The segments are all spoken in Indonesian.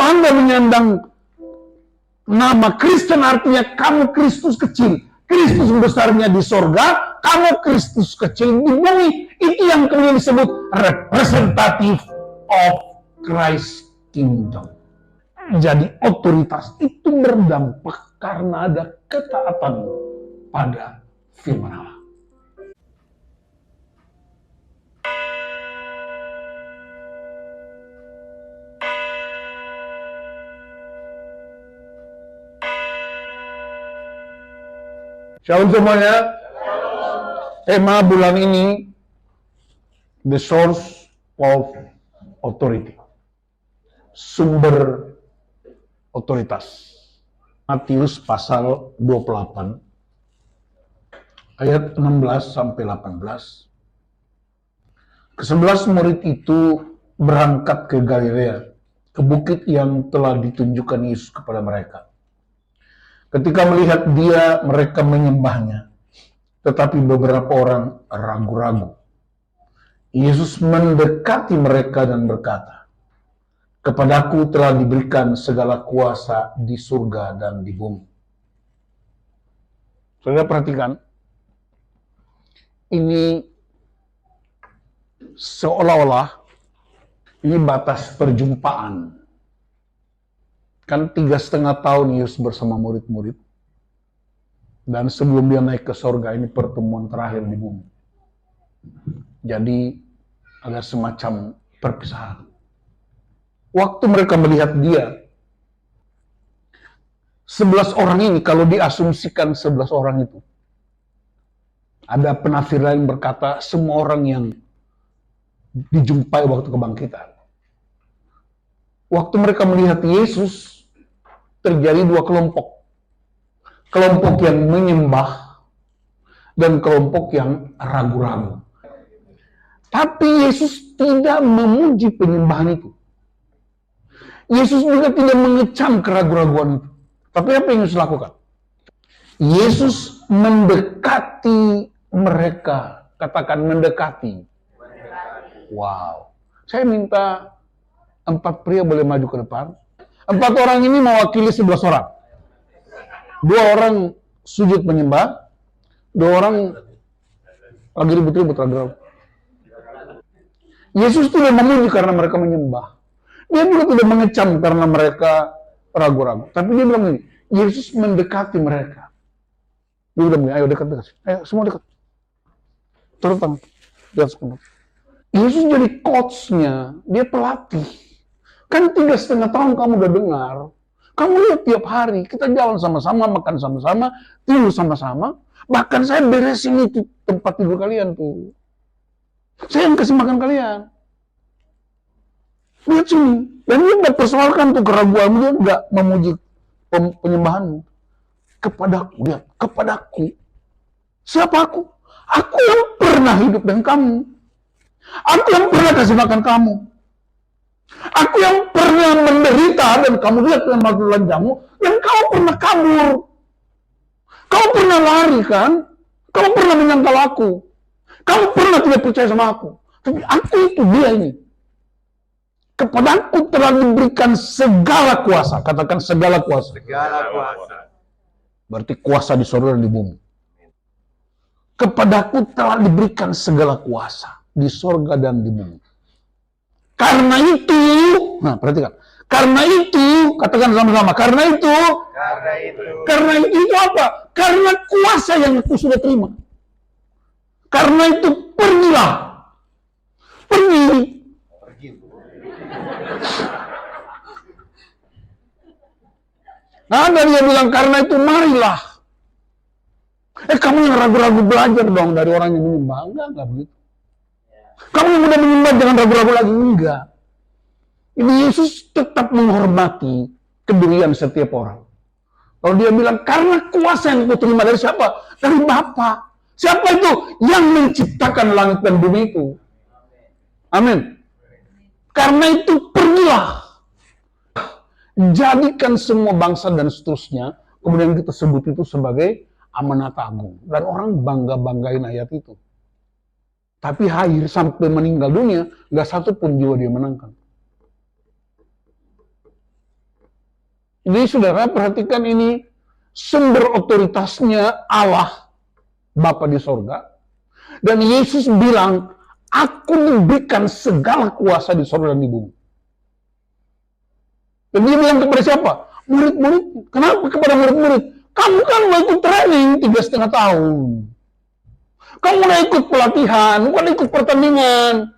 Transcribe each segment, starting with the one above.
Anda menyandang nama Kristen artinya kamu Kristus kecil. Kristus besarnya di sorga, kamu Kristus kecil di bumi. Itu yang kemudian disebut representative of Christ Kingdom. Jadi otoritas itu berdampak karena ada ketaatan pada firman Allah. Shalom semuanya. Tema bulan ini, The Source of Authority. Sumber otoritas. Matius pasal 28, ayat 16 sampai 18. Ke-11 murid itu berangkat ke Galilea, ke bukit yang telah ditunjukkan Yesus kepada mereka. Ketika melihat dia, mereka menyembahnya. Tetapi beberapa orang ragu-ragu. Yesus mendekati mereka dan berkata, "Kepadaku telah diberikan segala kuasa di surga dan di bumi." Saudara perhatikan, ini seolah-olah ini batas perjumpaan. Kan 3,5 tahun Yesus bersama murid-murid. Dan sebelum dia naik ke sorga, ini pertemuan terakhir di bumi. Jadi ada semacam perpisahan. Waktu mereka melihat dia, 11 orang ini, kalau diasumsikan 11 orang itu, ada penafsir lain berkata, semua orang yang dijumpai waktu kebangkitan. Waktu mereka melihat Yesus, terjadi dua kelompok. Kelompok yang menyembah dan kelompok yang ragu-ragu. Tapi Yesus tidak memuji penyembahan itu. Yesus juga tidak mengecam keraguan-raguan itu. Tapi apa yang Yesus lakukan? Yesus mendekati mereka. Katakan mendekati. Wow. Saya minta 4 pria boleh maju ke depan. 4 orang ini mewakili 11 orang. 2 orang sujud menyembah, 2 orang lagi ribut-ribut ragu-ragu. Yesus tidak memuji karena mereka menyembah. Dia juga tidak mengecam karena mereka ragu-ragu. Tapi dia bilang ini, Yesus mendekati mereka. Dia bilang, ayo dekat-dekat. Ayo semua dekat. Turun tangan. Yesus jadi coach-nya, dia pelatih. Kan 3,5 tahun kamu udah dengar. Kamu lihat tiap hari, kita jalan sama-sama, makan sama-sama, tidur sama-sama. Bahkan saya beresin itu tempat tidur kalian tuh. Saya yang kasih makan kalian. Lihat sini. Dan dia nggak persoalkan tuh keraguanmu, dia nggak memuji penyembahanmu. Kepadaku, lihat, kepadaku. Siapa aku? Aku yang pernah hidup dengan kamu. Aku yang pernah kasih makan kamu. Aku yang pernah menderita dan kamu lihat dengan mata telanjangmu, dan kau pernah kabur. Kau pernah lari kan? Kau pernah menyangkal aku. Kau pernah tidak percaya sama aku. Tapi aku itu dia ini. Kepadaku telah diberikan segala kuasa. Katakan segala kuasa. Segala kuasa. Berarti kuasa di surga dan di bumi. Kepadaku telah diberikan segala kuasa di surga dan di bumi. Karena itu, nah perhatikan. Karena itu, katakan sama-sama. Karena itu apa? Karena kuasa yang aku sudah terima. Karena itu pergilah. Pergi. Nah, dan dia bilang, karena itu marilah. Kamu yang ragu-ragu belajar dong dari orang yang menyembah. Enggak begitu. Kamu yang udah menyembah jangan ragu-ragu lagi. Enggak. Ini Yesus tetap menghormati kedirian setiap orang. Kalau dia bilang, karena kuasa yang aku terima dari siapa? Dari Bapa. Siapa itu? Yang menciptakan langit dan bumi itu. Amin. Karena itu pergilah. Jadikan semua bangsa dan seterusnya. Kemudian kita sebut itu sebagai amanat agung. Dan orang bangga-banggain ayat itu. Tapi akhir sampai meninggal dunia, gak satu pun jiwa dia menangkan. Jadi saudara perhatikan ini, sumber otoritasnya Allah Bapa di sorga. Dan Yesus bilang, aku memberikan segala kuasa di sorga dan di bumi. Dan dia bilang kepada siapa? Murid-murid. Kenapa kepada murid-murid? Kamu kan mau ikut training 3,5 tahun. Kamu udah ikut pelatihan, bukan ikut pertandingan.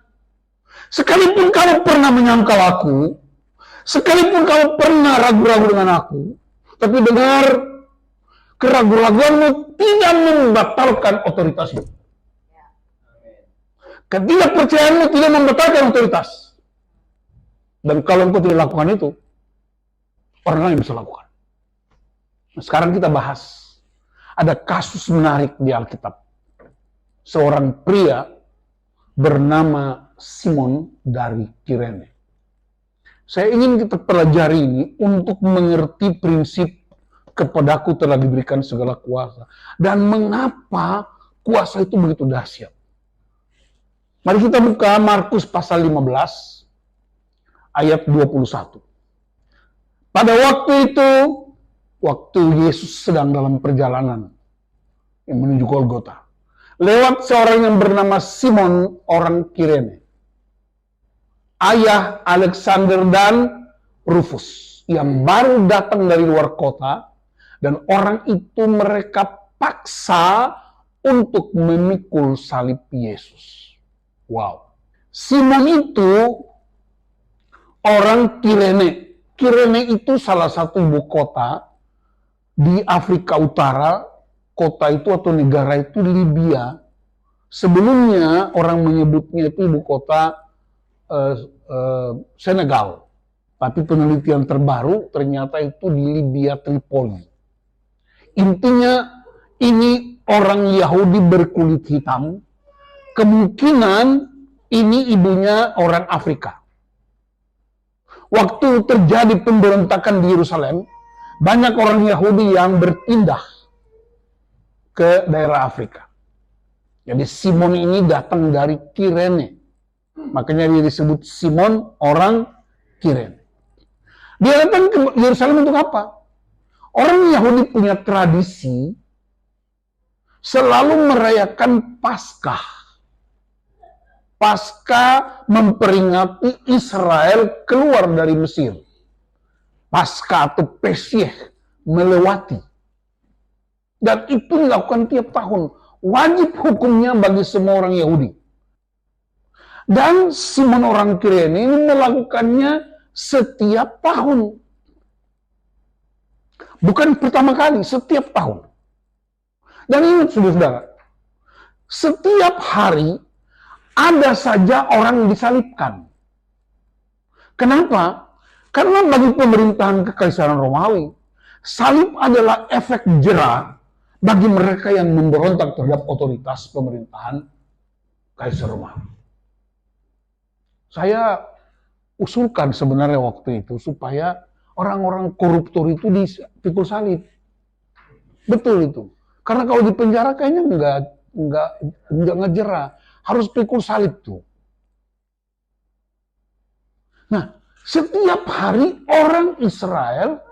Sekalipun kamu pernah menyangkal aku, sekalipun kamu pernah ragu-ragu dengan aku, tapi dengar, keraguan-raguanmu tidak membatalkan otoritas itu. Ketidakpercayaanmu tidak membatalkan otoritas. Dan kalau engkau tidak lakukan itu, orang lain bisa lakukan. Nah, sekarang kita bahas. Ada kasus menarik di Alkitab. Seorang pria bernama Simon dari Kirene. Saya ingin kita pelajari ini untuk mengerti prinsip kepadaku telah diberikan segala kuasa. Dan mengapa kuasa itu begitu dahsyat. Mari kita buka Markus pasal 15 ayat 21. Pada waktu itu, waktu Yesus sedang dalam perjalanan yang menuju Golgota, lewat seorang yang bernama Simon orang Kirene, ayah Alexander dan Rufus, yang baru datang dari luar kota, dan orang itu mereka paksa untuk memikul salib Yesus. Wow. Simon itu orang Kirene. Kirene itu salah satu ibu kota di Afrika Utara. Kota itu atau negara itu Libya. Sebelumnya orang menyebutnya itu ibu kota Senegal. Tapi penelitian terbaru ternyata itu di Libya, Tripoli. Intinya ini orang Yahudi berkulit hitam. Kemungkinan ini ibunya orang Afrika. Waktu terjadi pemberontakan di Yerusalem, banyak orang Yahudi yang berpindah ke daerah Afrika. Jadi Simon ini datang dari Kirene. Makanya dia disebut Simon orang Kirene. Dia datang ke Yerusalem untuk apa? Orang Yahudi punya tradisi selalu merayakan Paskah. Paskah memperingati Israel keluar dari Mesir. Paskah atau Pesyeh melewati. Dan itu dilakukan tiap tahun. Wajib hukumnya bagi semua orang Yahudi. Dan Simon orang Kirene ini melakukannya setiap tahun. Bukan pertama kali, setiap tahun. Dan ingat saudara, setiap hari ada saja orang disalibkan. Kenapa? Karena bagi pemerintahan Kekaisaran Romawi, salib adalah efek jera bagi mereka yang memberontak terhadap otoritas pemerintahan Kaisar Romawi. Saya usulkan sebenarnya waktu itu supaya orang-orang koruptor itu dipikul salib. Betul itu. Karena kalau di penjara kayaknya enggak ngejera. Harus pikul salib tuh. Nah, setiap hari orang Israel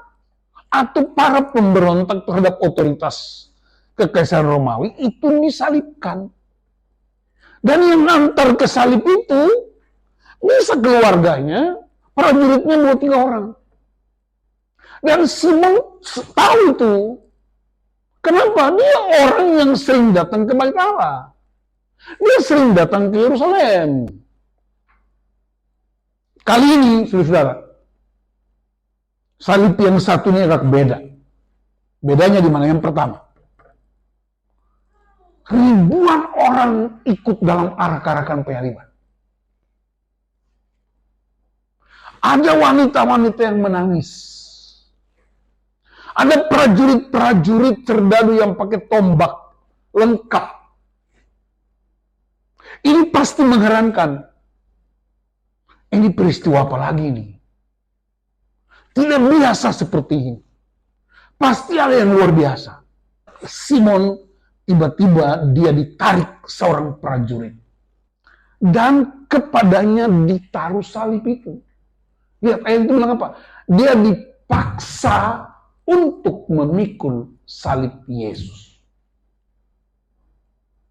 atau para pemberontak terhadap otoritas Kekaisaran Romawi itu disalibkan. Dan yang antar ke salib itu bisa keluarganya, prajuritnya 2-3 orang. Dan Simon tahu itu. Kenapa? Dia orang yang sering datang ke Bait Allah. Dia sering datang ke Yerusalem. Kali ini, saudara, salib yang satunya agak beda. Bedanya di mana? Yang pertama, ribuan orang ikut dalam arak-arakan penyaliban. Ada wanita-wanita yang menangis. Ada prajurit-prajurit serdadu yang pakai tombak lengkap. Ini pasti mengherankan. Ini peristiwa apa lagi nih? Tidak biasa seperti ini. Pasti ada yang luar biasa. Simon tiba-tiba dia ditarik seorang prajurit. Dan kepadanya ditaruh salib itu. Lihat ayat itu bilang apa? Dia paksa untuk memikul salib Yesus.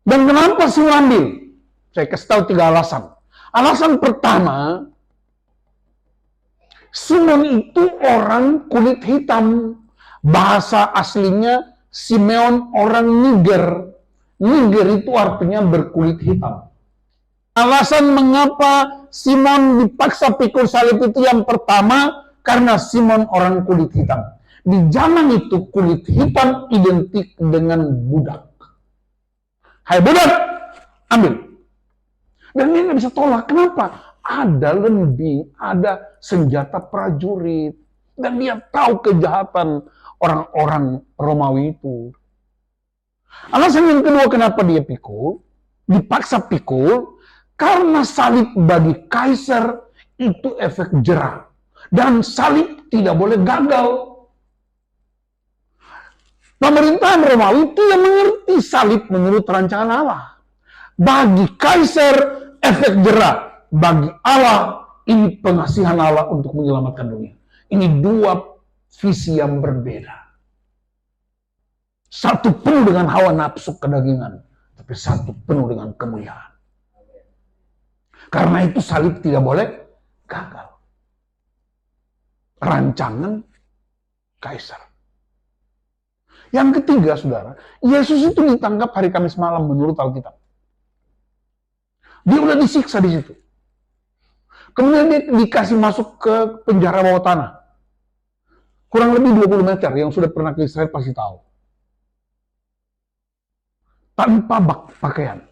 Dan kenapa sih ambil? Saya kasih tahu 3 alasan. Alasan pertama, Simon itu orang kulit hitam. Bahasa aslinya Simeon orang Niger. Niger itu artinya berkulit hitam. Alasan mengapa Simon dipaksa pikul salib itu yang pertama, karena Simon orang kulit hitam. Di zaman itu kulit hitam identik dengan budak. Hai budak, ambil. Dan dia nggak bisa tolak. Kenapa? Ada lembing, ada senjata prajurit. Dan dia tahu kejahatan orang-orang Romawi itu. Alasan yang kedua kenapa dia pikul, dipaksa pikul, karena salib bagi kaisar itu efek jera. Dan salib tidak boleh gagal. Pemerintahan Romawi tidak mengerti salib menurut rancangan Allah. Bagi kaisar efek jera, bagi Allah ini pengasihan Allah untuk menyelamatkan dunia. Ini 2 visi yang berbeda. Satu penuh dengan hawa nafsu kedagingan, tapi satu penuh dengan kemuliaan. Karena itu salib tidak boleh gagal. Rancangan kaisar. Yang ketiga, saudara, Yesus itu ditangkap hari Kamis malam menurut Alkitab. Dia udah disiksa di situ. Kemudian dia dikasih masuk ke penjara bawah tanah. Kurang lebih 20 meter, yang sudah pernah ke Israel pasti tahu. Tanpa pakaian.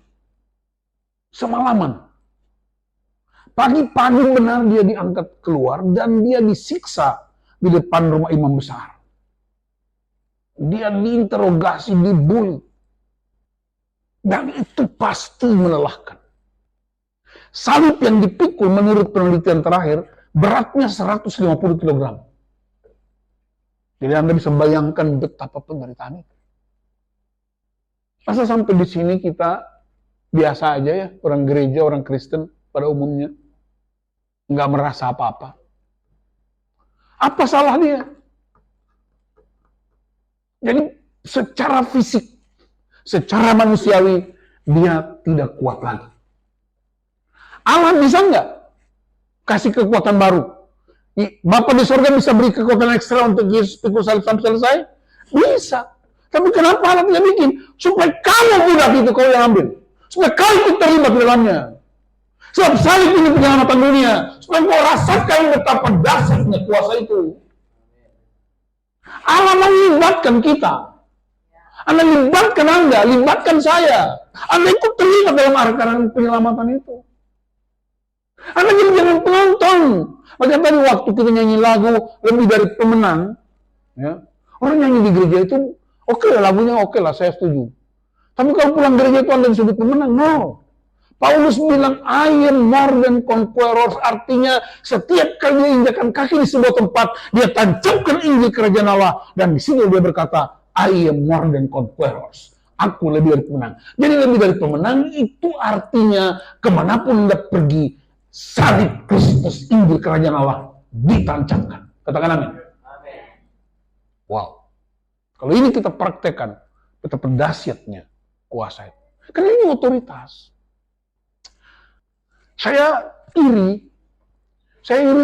Semalaman. Pagi-pagi benar dia diangkat keluar dan dia disiksa di depan rumah imam besar. Dia diinterogasi, dibully. Dan itu pasti melelahkan. Salib yang dipikul menurut penelitian terakhir, beratnya 150 kg. Jadi Anda bisa bayangkan betapa penderitaan itu. Masa sampai di sini kita biasa aja ya, orang gereja, orang Kristen pada umumnya. Nggak merasa apa-apa. Apa salah dia? Jadi secara fisik, secara manusiawi, dia tidak kuat lagi. Allah bisa nggak kasih kekuatan baru? Bapa di surga bisa beri kekuatan ekstra untuk Yesus pikul salib sampai selesai? Bisa. Tapi kenapa Allah tidak bikin? Supaya kamu budak itu kau yang ambil. Supaya kau ikut terlibat di dalamnya. Sebab salib ini penyelamatan dunia. Supaya kau rasakan betapa dahsyatnya kuasa itu. Allah melibatkan kita. Anda libatkan Anda, libatkan saya. Anda ikut terlibat dalam arkaran penyelamatan itu. Anda jangan penonton. Macam tadi waktu kita nyanyi lagu lebih dari pemenang, ya, orang nyanyi di gereja itu oke lah, lagunya oke lah, saya setuju. Tapi kalau pulang gereja itu Anda disebut pemenang, no. Paulus bilang, I am more than conquerors. Artinya, setiap kali dia injakan kaki di sebuah tempat, dia tancapkan Injil kerajaan Allah. Dan di sini dia berkata, I am more than conquerors. Aku lebih dari pemenang. Jadi lebih dari pemenang itu artinya, kemanapun Anda pergi, salib Kristus, Injil kerajaan Allah, ditancapkan. Katakan amin. Wow. Kalau ini kita praktekkan, betapa dahsyatnya kuasa itu. Karena ini otoritas. Saya iri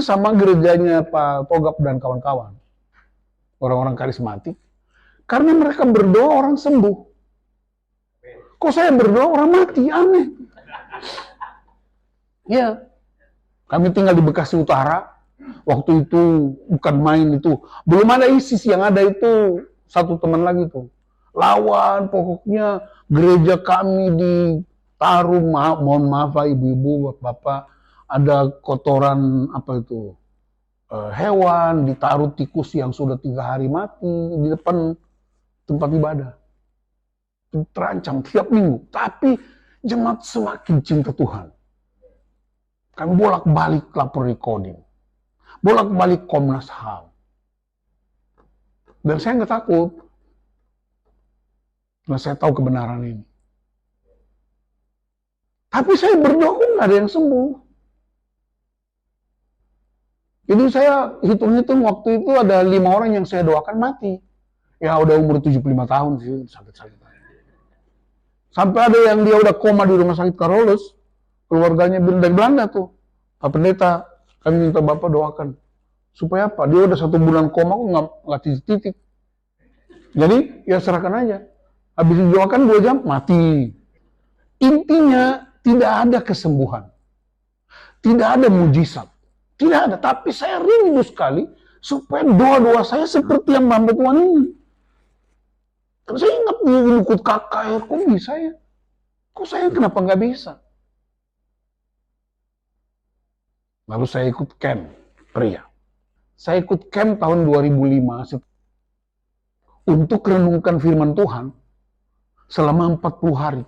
sama gerejanya Pak Togap dan kawan-kawan. Orang-orang karismatik. Karena mereka berdoa orang sembuh. Kok saya berdoa orang mati? Aneh. Ya. Kami tinggal di Bekasi Utara. Waktu itu bukan main itu. Belum ada ISIS, yang ada itu satu teman lagi tuh. Lawan pokoknya gereja kami di taruh, mohon maaf ibu-ibu, bapak, ada kotoran apa itu hewan, ditaruh tikus yang sudah 3 hari mati di depan tempat ibadah. Itu terancam tiap minggu. Tapi jemaat semakin cinta Tuhan. Kami bolak-balik lapor di Kodim, bolak-balik Komnas HAM. Dan saya nggak takut, karena saya tahu kebenaran ini. Tapi saya berdoa nggak ada yang sembuh. Jadi saya hitung-hitung waktu itu ada 5 orang yang saya doakan mati. Ya udah umur 75 tahun sih, sakit-sakit. Sampai ada yang dia udah koma di rumah sakit Carolus, keluarganya dari Belanda tuh. Pak Pendeta, kami minta Bapak doakan. Supaya apa? Dia udah 1 bulan koma kok nggak titik-titik. Jadi ya serahkan aja. Habis didoakan 2 jam, mati. Intinya tidak ada kesembuhan. Tidak ada mujizat. Tidak ada. Tapi saya rindu sekali supaya doa-doa saya seperti yang hamba Tuhan ini. Karena saya ingat dia ikut kakak, ya, kok bisa ya? Kok saya kenapa nggak bisa? Lalu saya ikut camp pria. Saya ikut camp tahun 2005 untuk renungkan firman Tuhan selama 40 hari.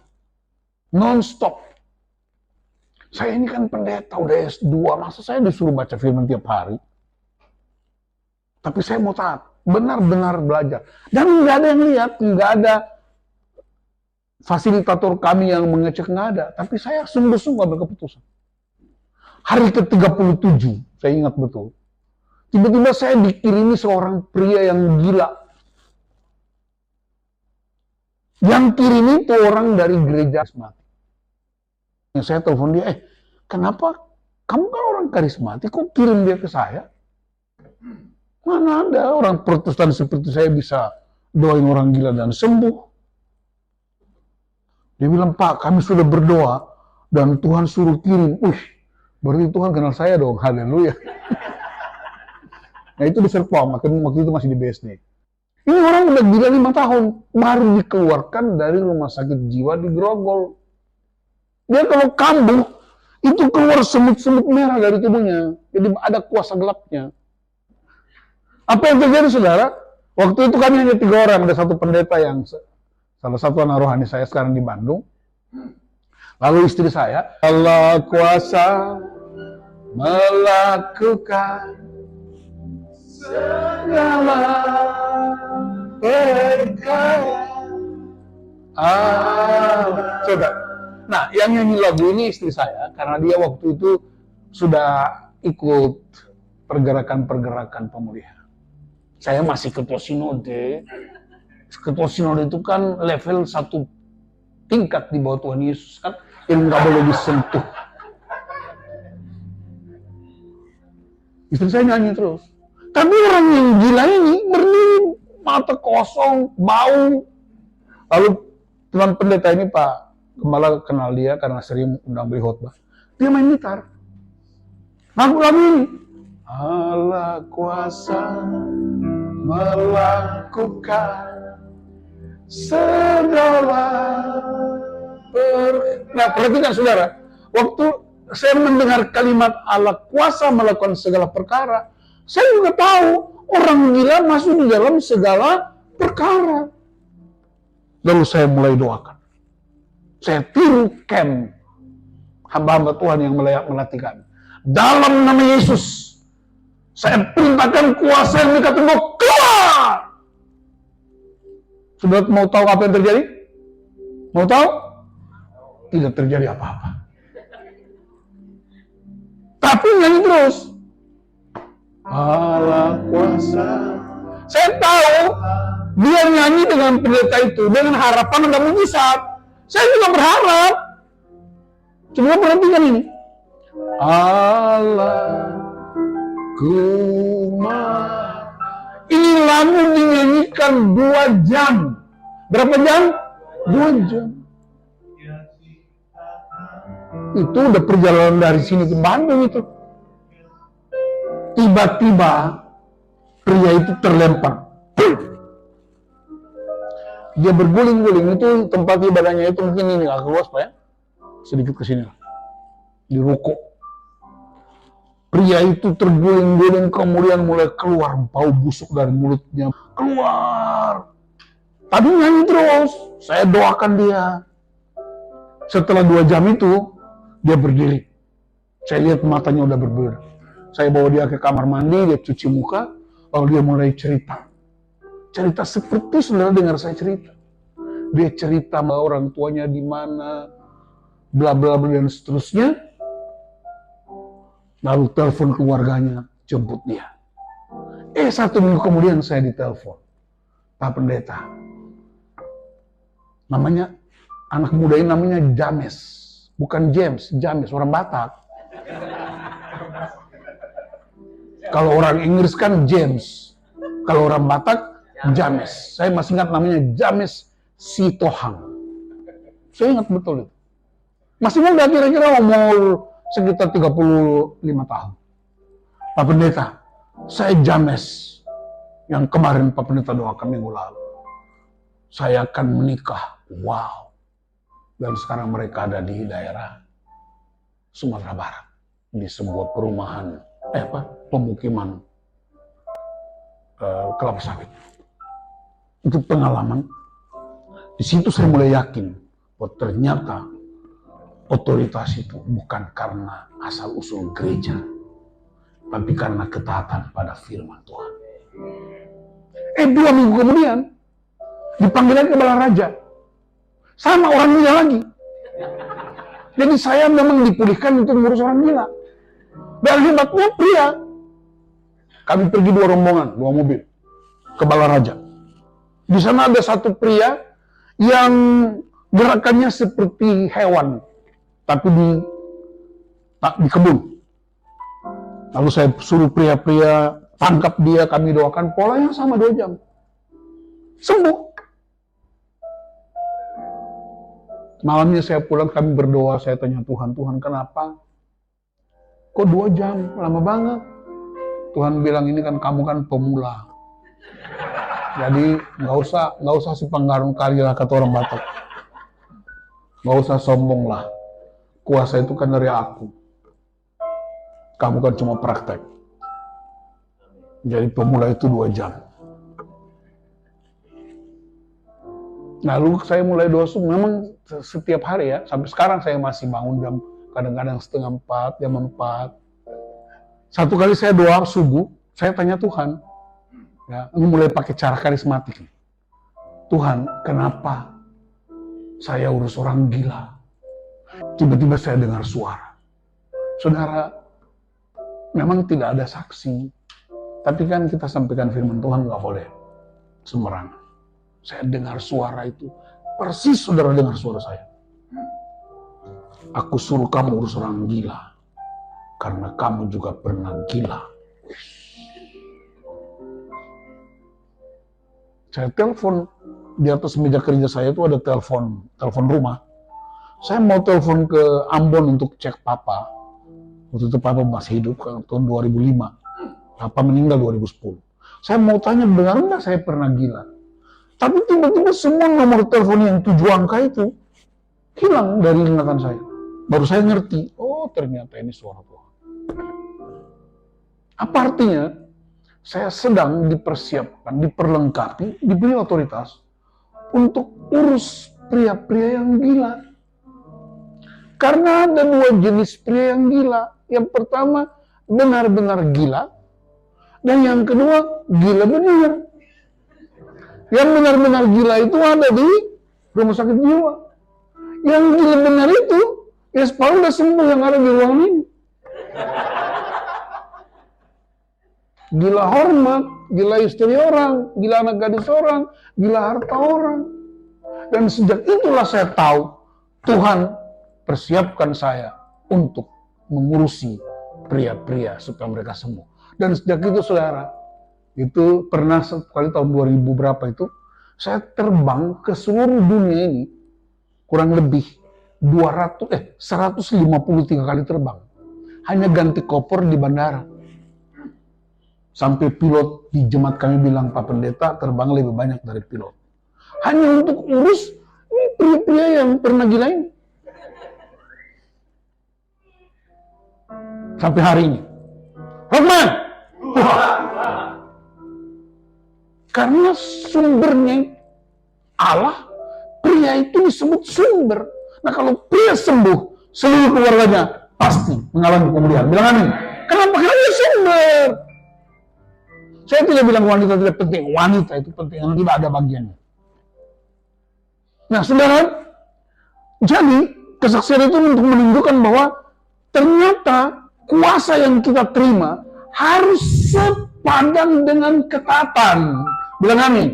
Non-stop. Saya ini kan pendeta, udah S2, masa saya disuruh baca firman tiap hari? Tapi saya mau taat, benar-benar belajar. Dan nggak ada yang lihat, nggak ada fasilitator kami yang mengecek, nggak ada. Tapi saya sungguh-sungguh ambil keputusan. Hari ke-37, saya ingat betul. Tiba-tiba saya dikirimi seorang pria yang gila. Yang kirimi itu orang dari gereja karismatik. Yang saya telepon dia, kenapa kamu kan orang karismatik, kok kirim dia ke saya? Mana ada orang Protestan seperti saya bisa doain orang gila dan sembuh. Dia bilang, Pak, kami sudah berdoa dan Tuhan suruh kirim. Berarti Tuhan kenal saya dong, haleluya. Nah itu di Serpong, waktu itu masih di BSD. Ini orang udah gila 5 tahun, baru dikeluarkan dari rumah sakit jiwa di Grogol. Dia kalau kambuh, itu keluar semut-semut merah dari tubuhnya. Jadi ada kuasa gelapnya. Apa yang terjadi, saudara? Waktu itu kami hanya 3 orang, ada 1 pendeta yang salah satu anak rohani saya sekarang di Bandung. Lalu istri saya, Allah kuasa melakukan segala perkara. Coba. Nah, yang nyanyi lagu ini istri saya, karena dia waktu itu sudah ikut pergerakan-pergerakan pemulihan. Saya masih ketua sinode. Ketua sinode itu kan level 1 tingkat di bawah Tuhan Yesus, kan, yang nggak boleh disentuh. Istri saya nyanyi terus. Tapi orang yang gila ini berdiri, mata kosong, bau. Lalu teman pendeta ini, Pak Gembala kenal dia karena sering undang beli khotbah. Dia main gitar. Lagu-lagu ini. Allah kuasa melakukan segala Nah, perhatikan saudara. Waktu saya mendengar kalimat Allah kuasa melakukan segala perkara, saya juga tahu orang gila masuk di dalam segala perkara. Lalu saya mulai doakan. Saya tiru camp hamba-hamba Tuhan yang melatih kami. Dalam nama Yesus, saya perintahkan kuasa yang dekat tembok keluar. Sudah mau tahu apa yang terjadi? Mau tahu? Tidak terjadi apa-apa. Tapi nyanyi terus. Allah kuasa. Saya tahu dia nyanyi dengan pendeta itu dengan harapan ada mujizat. Saya juga berharap. Coba perhatikan ini. Allah ini lagu dinyanyikan 2 jam. Berapa jam? 2 jam. Itu udah perjalanan dari sini ke Bandung itu. Tiba-tiba pria itu terlempar. Dia berguling-guling, itu tempat ibadahnya itu mungkin ini agak luas Pak ya. Sedikit ke sini lah. Di ruko. Pria itu terguling-guling kemudian mulai keluar bau busuk dari mulutnya. Keluar. Tadi nyanyi terus. Saya doakan dia. Setelah 2 jam itu, dia berdiri. Saya lihat matanya udah berbeda. Saya bawa dia ke kamar mandi, dia cuci muka, lalu dia mulai cerita. Cerita seperti saudara dengar saya cerita. Dia cerita sama orang tuanya di mana, bla bla bla dan seterusnya. Lalu telepon keluarganya. jemput dia. 1 minggu kemudian saya ditelepon, Pak Pendeta. Namanya, anak muda ini namanya James. Bukan James, James, orang Batak. Kalau orang Inggris kan James. Kalau orang Batak, James. Saya masih ingat namanya James Sitohang. Saya ingat betul itu. Masih muda, kira-kira umur sekitar 35 tahun. Pak Pendeta, saya James yang kemarin Pak Pendeta doakan minggu lalu. Saya akan menikah. Wow. Dan sekarang mereka ada di daerah Sumatera Barat. Di sebuah perumahan, pemukiman kelapa sawit. Itu pengalaman. Di situ saya mulai yakin bahwa ternyata otoritas itu bukan karena asal-usul gereja, tapi karena ketaatan pada firman Tuhan. 2 minggu kemudian, dipanggil lagi kepala raja. Sama orang gila lagi. Jadi saya memang dipulihkan untuk ngurus orang gila. Dan hebatnya pria. Kami pergi 2 rombongan, 2 mobil, ke Balaraja. Di sana ada satu pria yang gerakannya seperti hewan, tapi di kebun. Lalu saya suruh pria-pria tangkap dia, kami doakan, polanya sama 2 jam. Sembuh. Malamnya saya pulang, kami berdoa, saya tanya Tuhan, kenapa? Kok 2 jam? Lama banget. Tuhan bilang, ini kan kamu kan pemula. Jadi nggak usah si panggarung kali lah, kata orang Batak. Nggak usah sombong lah. Kuasa itu kan dari aku. Kamu kan cuma praktek. Jadi pemula itu 2 jam. Lalu saya mulai doa subuh, memang setiap hari ya, sampai sekarang saya masih bangun jam kadang-kadang 3:30, jam 4. Satu kali saya doa subuh, saya tanya Tuhan, ya, ini mulai pakai cara karismatik. Tuhan, kenapa saya urus orang gila? Tiba-tiba saya dengar suara. Saudara, memang tidak ada saksi, tapi kan kita sampaikan firman Tuhan nggak boleh sembarangan. Saya dengar suara itu, persis saudara dengar suara saya. Aku suruh kamu urus orang gila, karena kamu juga pernah gila. Saya telepon, di atas meja kerja saya itu ada telepon rumah. Saya mau telepon ke Ambon untuk cek papa. Waktu itu papa masih hidup, tahun 2005. Papa meninggal 2010. Saya mau tanya, benar nggak saya pernah gila? Tapi tiba-tiba semua nomor telepon yang 7 angka itu hilang dari ingatan saya. Baru saya ngerti, oh ternyata ini suara Tuhan. Apa artinya? Saya sedang dipersiapkan, diperlengkapi, diberi otoritas untuk urus pria-pria yang gila. Karena ada 2 jenis pria yang gila. Yang pertama, benar-benar gila. Dan yang kedua, gila benar. Yang benar-benar gila itu ada di rumah sakit jiwa. Yang gila benar itu, ya separuh udah sembuh yang ada di ruangan ini. Gila hormat, gila istri orang, gila anak gadis orang, gila harta orang. Dan sejak itulah saya tahu, Tuhan persiapkan saya untuk mengurusi pria-pria supaya mereka sembuh. Dan sejak itu saudara, itu pernah sekali tahun 2000 berapa itu, saya terbang ke seluruh dunia ini, kurang lebih 153 kali terbang. Hanya ganti koper di bandara. Sampai pilot di jemaat kami bilang, Pak Pendeta terbang lebih banyak dari pilot. Hanya untuk urus ini pria-pria yang pernah gila ini. Sampai hari ini. Rahman! Karena sumbernya Allah, pria itu disebut sumber. Nah kalau pria sembuh, seluruh keluarganya pasti mengalami pemulihan. Bilang amin. Kenapa? Karena dia sumber. Saya tidak bilang wanita tidak penting. Wanita itu penting, yang tidak ada bagiannya. Nah saudara, jadi kesaksian itu untuk menunjukkan bahwa ternyata kuasa yang kita terima harus sepadan dengan ketaatan. Bilang amin.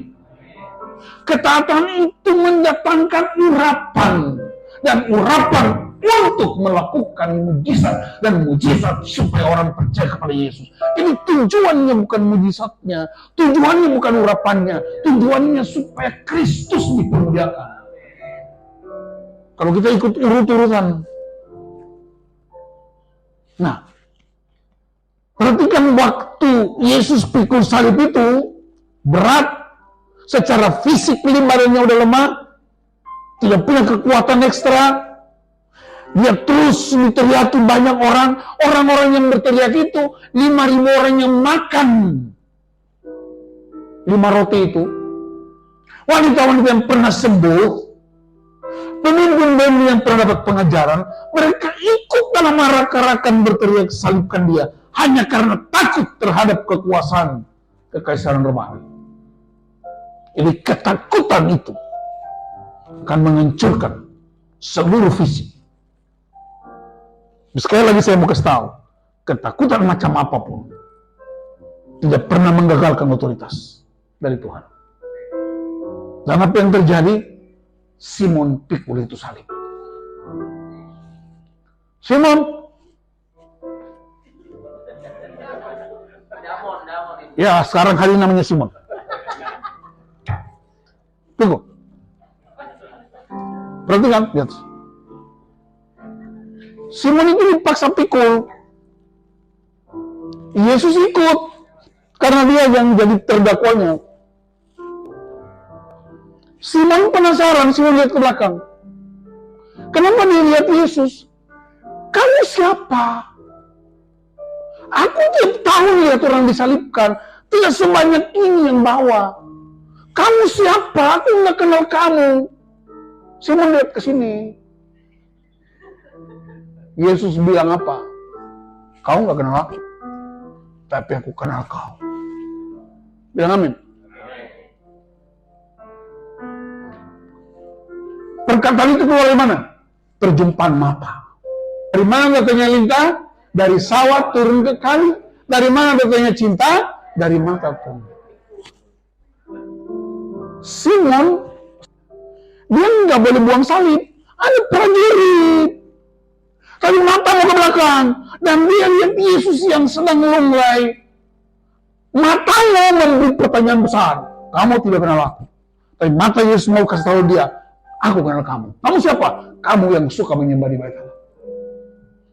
Ketaatan itu mendatangkan urapan, dan urapan untuk melakukan mujizat, dan mujizat supaya orang percaya kepada Yesus. Jadi tujuannya bukan mujizatnya, tujuannya bukan urapannya, tujuannya supaya Kristus dipermuliakan. Kalau kita ikut urut-urutan. Nah, perhatikan waktu Yesus pikul salib itu berat, secara fisik badannya udah lemah, tidak punya kekuatan ekstra. Dia terus diteriaki banyak orang. Orang-orang yang berteriak itu 5.000 orang yang makan 5 roti itu. Wanita-wanita yang pernah sembuh, pemimpin-pemimpin yang pernah dapat pengajaran, mereka ikut dalam arak-arakan berteriak salibkan dia, hanya karena takut terhadap kekuasaan kekaisaran Romawi. Jadi ketakutan itu akan menghancurkan seluruh fisik. Sekali lagi saya mau kasih tahu, ketakutan macam apapun tidak pernah menggagalkan otoritas dari Tuhan. Dan apa yang terjadi? Simon pikul itu salib. Simon, ya sekarang hari ini namanya Simon. Tunggu. Perhatikan, lihat. Simon itu dipaksa pikul. Yesus ikut karena dia yang jadi terdakwanya. Simon penasaran, Simon lihat ke belakang. Kenapa dia lihat Yesus? Kamu siapa? Aku tiap tahun lihat orang disalibkan, tidak sebanyak ini yang bawa. Kamu siapa? Aku nggak kenal kamu. Simon lihat ke sini. Yesus bilang apa? Kau nggak kenal aku, tapi aku kenal kau. Bilang amin. Perkataan itu keluar dari mana? Perjumpaan mata. Dari mana datangnya lintah? Dari sawah turun ke kali. Dari mana datangnya cinta? Dari mata turun. Simon, dia nggak boleh buang salib. Ada prajurit. Tapi mata mau ke belakang. Dan dia lihat Yesus yang sedang lunglai. Matanya memberi pertanyaan besar. Kamu tidak kenal aku. Tapi mata Yesus mau kasih tahu dia, aku kenal kamu. Kamu siapa? Kamu yang suka menyembah di bait Allah.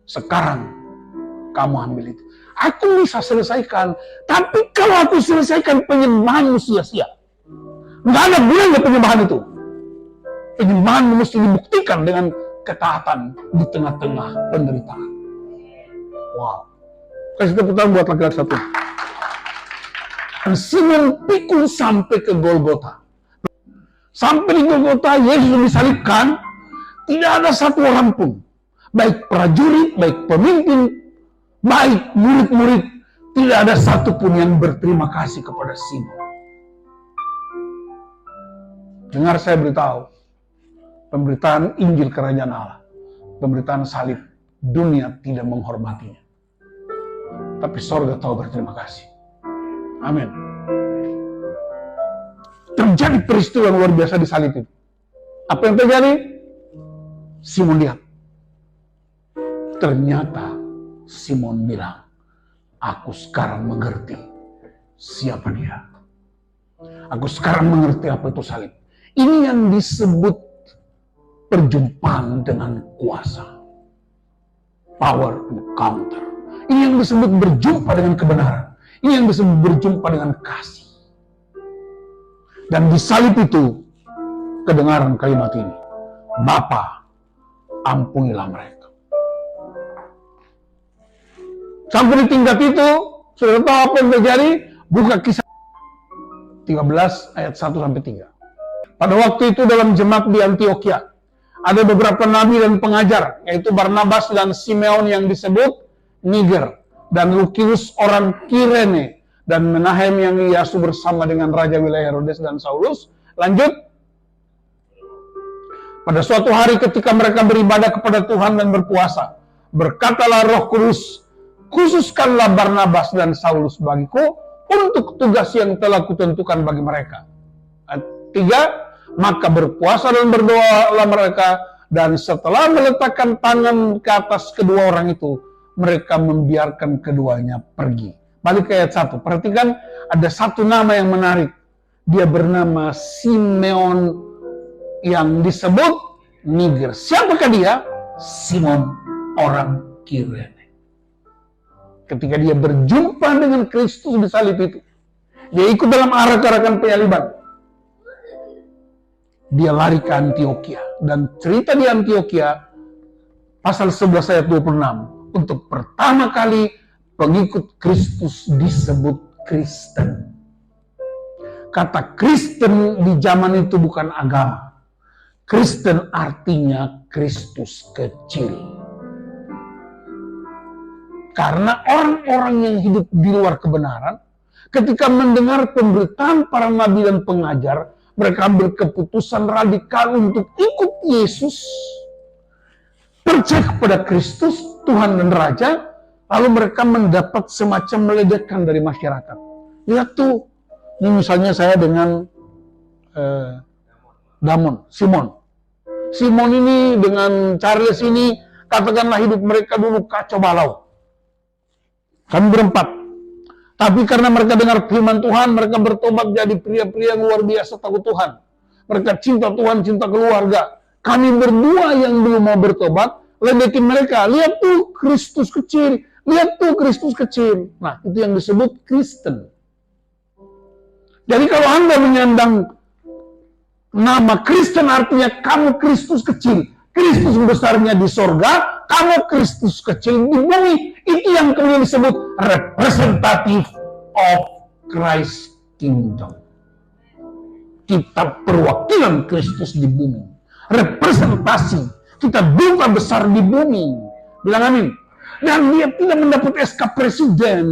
Sekarang kamu ambil itu. Aku bisa selesaikan. Tapi kalau aku selesaikan penyembahanmu sia-sia. Nggak ada gunanya penyembahan itu. Penyembahan mesti dibuktikan dengan ketaatan di tengah-tengah penderitaan. Wow. Kasih tepuk tangan buat laki-laki satu. Dan Simon pikul sampai ke Golgota. Sampai di Golgota, Yesus disalibkan. Tidak ada satu orang pun, baik prajurit, baik pemimpin, baik murid-murid, tidak ada satupun yang berterima kasih kepada Simon. Dengar saya beritahu, pemberitaan Injil Kerajaan Allah, pemberitaan salib, dunia tidak menghormatinya. Tapi sorga tahu berterima kasih. Amin. Terjadi peristiwa luar biasa di salib itu. Apa yang terjadi? Simon lihat. Ternyata Simon bilang, aku sekarang mengerti siapa dia. Aku sekarang mengerti apa itu salib. Ini yang disebut perjumpaan dengan kuasa. Power encounter. Ini yang disebut berjumpa dengan kebenaran. Ini yang disebut berjumpa dengan kasih. Dan di salib itu kedengaran kalimat ini. Bapa, ampunilah mereka. Sampai di tingkat itu, sudah tahu apa yang terjadi? Buka Kisah 13 ayat 1-3. Pada waktu itu dalam jemaat di Antioquia, ada beberapa nabi dan pengajar, yaitu Barnabas dan Simeon yang disebut Niger, dan Lukius orang Kirene, dan Menahem yang Yasu bersama dengan Raja wilayah Herodes dan Saulus. Lanjut. Pada suatu hari ketika mereka beribadah kepada Tuhan dan berpuasa, berkatalah Roh Kudus khususkanlah Barnabas dan Saulus bagiku untuk tugas yang telah kutentukan bagi mereka. 3, maka berpuasa dan berdoalah mereka, dan setelah meletakkan tangan ke atas kedua orang itu, mereka membiarkan keduanya pergi. Balik ke ayat 1, perhatikan ada satu nama yang menarik. Dia bernama Simeon yang disebut Niger. Siapakah dia? Simon orang Kirene. Ketika dia berjumpa dengan Kristus di salib itu, dia ikut dalam arak-arakan penyaliban. Dia lari ke Antioquia, dan cerita di Antioquia pasal 11 ayat 26, untuk pertama kali pengikut Kristus disebut Kristen. Kata Kristen di zaman itu bukan agama. Kristen artinya Kristus kecil. Karena orang-orang yang hidup di luar kebenaran, ketika mendengar pemberitaan para nabi dan pengajar, mereka ambil keputusan radikal untuk ikut Yesus, percaya kepada Kristus, Tuhan dan Raja, lalu mereka mendapat semacam meledakan dari masyarakat. Lihat tuh, ini misalnya saya dengan Simon. Simon ini dengan Charles ini, katakanlah hidup mereka dulu kacau balau. Kami berempat. Tapi karena mereka dengar firman Tuhan, mereka bertobat jadi pria-pria yang luar biasa takut Tuhan. Mereka cinta Tuhan, cinta keluarga. Kami berdua yang belum mau bertobat, ledekin mereka. Lihat tuh Kristus kecil. Lihat tuh Kristus kecil. Nah, itu yang disebut Kristen. Jadi kalau Anda menyandang nama Kristen, artinya kamu Kristus kecil. Kristus besarnya di sorga, kamu Kristus kecil di bumi. Itu yang kemudian disebut representative of Christ Kingdom. Kita perwakilan Kristus di bumi. Representasi. Kita duta besar di bumi. Bilang amin. Dan dia tidak mendapat SK presiden.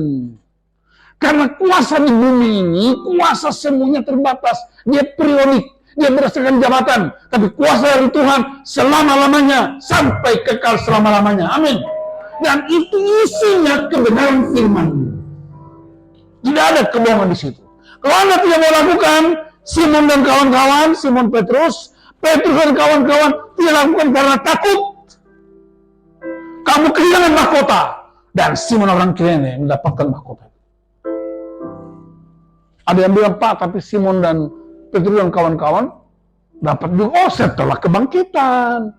Karena kuasa di bumi ini, kuasa semuanya terbatas. Dia periodik. Dia berdasarkan jabatan, tapi kuasa dari Tuhan selama-lamanya, sampai kekal selama-lamanya. Amin. Dan itu isinya kebenaran firman. Tidak ada kebohongan di situ. Kalau Anda tidak mau lakukan, Simon dan kawan-kawan, Simon Petrus dan kawan-kawan tidak lakukan karena takut. Kamu kehilangan mahkota. Dan Simon orang Kirene mendapatkan mahkota. Ada yang bilang, Pak, tapi Simon dan Petrus dan kawan-kawan dapat juga setelah kebangkitan.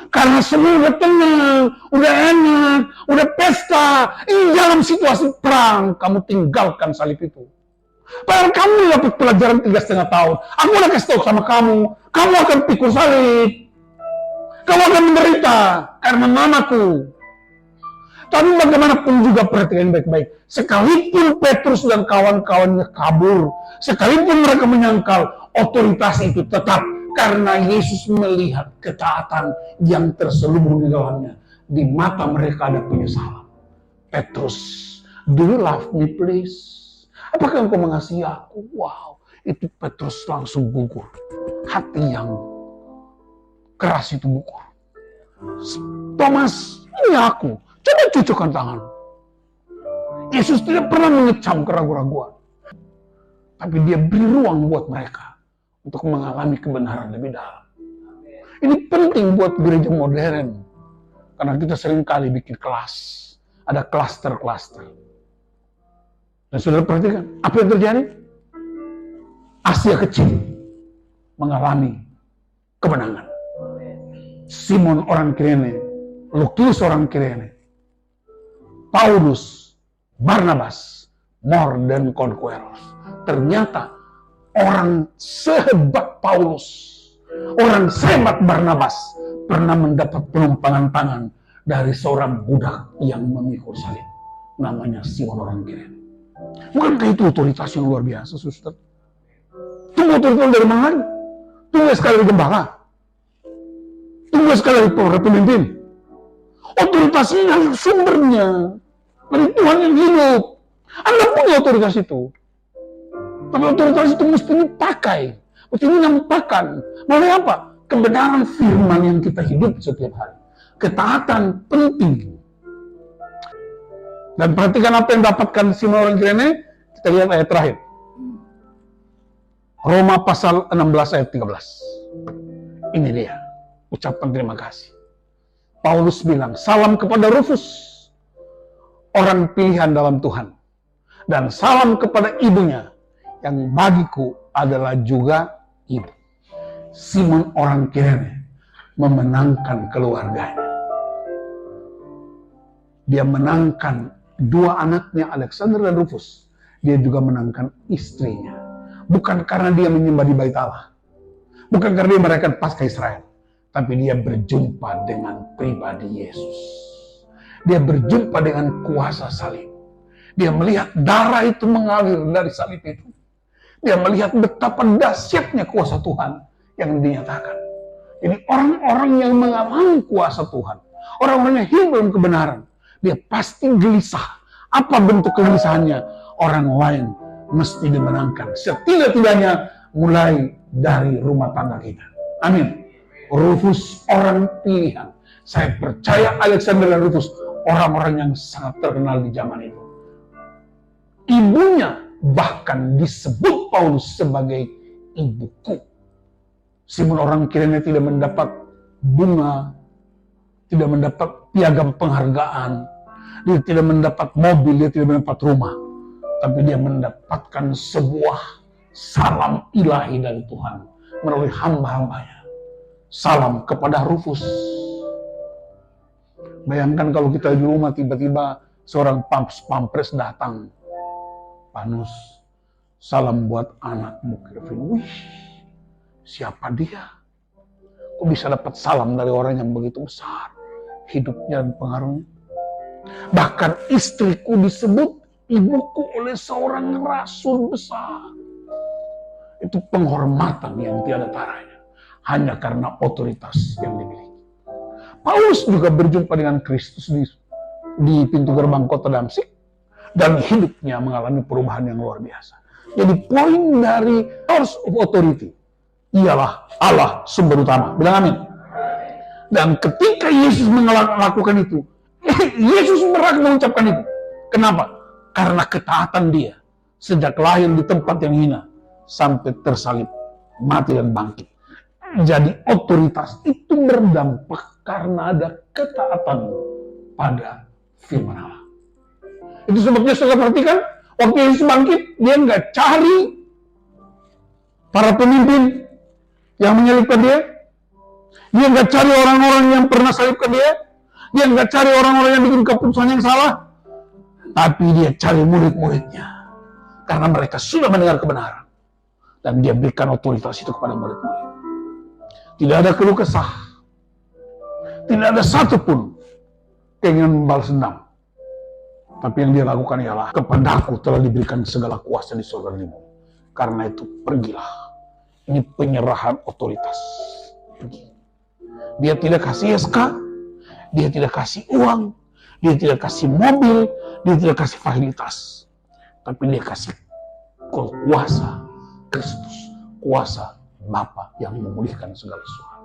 Karena semua udah tenang, udah enak, udah pesta. Ini dalam situasi perang, kamu tinggalkan salib itu. Padahal kamu dapat pelajaran 3,5 tahun. Aku udah kasih tahu sama kamu akan pikul salib. Kamu akan menderita karena namaku. Tapi bagaimanapun juga perhatikan baik-baik. Sekalipun Petrus dan kawan-kawannya kabur, sekalipun mereka menyangkal, otoritas itu tetap. Karena Yesus melihat ketaatan yang terselubung di dalamnya. Di mata mereka ada penyesalan. Petrus, do you love me please? Apakah engkau mengasihi aku? Wow, itu Petrus langsung gugur. Hati yang keras itu gugur. Thomas, ini aku. Coba cucukkan tangan. Yesus tidak pernah mengecam keraguan-raguan. Tapi dia beri ruang buat mereka untuk mengalami kebenaran lebih dalam. Ini penting buat gereja modern. Karena kita sering kali bikin kelas. Ada klaster-klaster. Dan saudara perhatikan, apa yang terjadi? Asia kecil mengalami kemenangan. Simon orang Kirene, Lukius orang Kirene, Paulus, Barnabas, more than conquerors. Ternyata orang sehebat Paulus, orang sehebat Barnabas pernah mendapat penumpangan tangan dari seorang budak yang memikul salib. Namanya Simon orang Kirene. Bukankah itu otoritas yang luar biasa, suster? Tunggu otoritas dari mana lagi? Tunggu sekali dari gembala. Tunggu sekali dari para pemimpin. Otoritas ini adalah sumbernya dari Tuhan yang hidup. Anda punya otoritas itu. Tapi otoritas itu mesti dipakai. Mesti dinampakkan. Melalui apa? Kebenaran firman yang kita hidup setiap hari. Ketaatan penting. Dan perhatikan apa yang dapatkan Simon orang Kirene. Kita lihat ayat terakhir. Roma pasal 16 ayat 13. Ini dia ucapan terima kasih. Paulus bilang, salam kepada Rufus, orang pilihan dalam Tuhan. Dan salam kepada ibunya, yang bagiku adalah juga ibu. Simon orang Kirene memenangkan keluarganya. Dia menangkan dua anaknya, Alexander dan Rufus. Dia juga menangkan istrinya. Bukan karena dia menyembah di Bait Allah. Bukan karena dia merayakan Paskah Israel. Tapi dia berjumpa dengan pribadi Yesus. Dia berjumpa dengan kuasa salib. Dia melihat darah itu mengalir dari salib itu. Dia melihat betapa dahsyatnya kuasa Tuhan yang dinyatakan. Jadi orang-orang yang mengalami kuasa Tuhan, orang-orang yang hidup dalam kebenaran, dia pasti gelisah. Apa bentuk kegelisahannya? Orang lain mesti dimenangkan. Setidak-tidaknya mulai dari rumah tangga kita. Amin. Rufus orang pilihan. Saya percaya Alexander dan Rufus orang-orang yang sangat terkenal di zaman itu. Ibunya bahkan disebut Paulus sebagai ibuku. Simon orang Kirene tidak mendapat bunga, tidak mendapat piagam penghargaan, dia tidak mendapat mobil, dia tidak mendapat rumah, tapi dia mendapatkan sebuah salam ilahi dari Tuhan melalui hamba-hambanya. Salam kepada Rufus. Bayangkan kalau kita di rumah tiba-tiba seorang pampres datang. Panus, salam buat anakmu Kevin. Wih, siapa dia? Kok bisa dapat salam dari orang yang begitu besar hidupnya dan pengaruhnya? Bahkan istriku disebut ibuku oleh seorang rasul besar. Itu penghormatan yang tiada taranya. Hanya karena otoritas yang dimiliki. Paulus juga berjumpa dengan Kristus di pintu gerbang kota Damsik. Dan hidupnya mengalami perubahan yang luar biasa. Jadi poin dari source of authority ialah Allah sumber utama. Bilang amin. Dan ketika Yesus melakukan itu, Yesus berhak mengucapkan itu. Kenapa? Karena ketaatan dia. Sejak lahir di tempat yang hina, sampai tersalib, mati dan bangkit. Jadi otoritas itu berdampak karena ada ketaatan pada firman Allah. Itu sebabnya saudara perhatikan, waktu Yesus bangkit, dia nggak cari para pemimpin yang menyalibkan dia. Dia nggak cari orang-orang yang pernah salibkan dia. Dia nggak cari orang-orang yang bikin keputusan yang salah. Tapi dia cari murid-muridnya. Karena mereka sudah mendengar kebenaran. Dan dia berikan otoritas itu kepada murid-murid. Tidak ada keluh kesah. Tidak ada satupun keinginan membalas dendam. Tapi yang dia lakukan ialah, kepadaku telah diberikan segala kuasa di surga dan di bumi. Karena itu pergilah. Ini penyerahan otoritas. Pergi. Dia tidak kasih SK, dia tidak kasih uang, dia tidak kasih mobil, dia tidak kasih fasilitas. Tapi dia kasih kuasa Kristus, kuasa Bapa yang memulihkan segala sesuatu.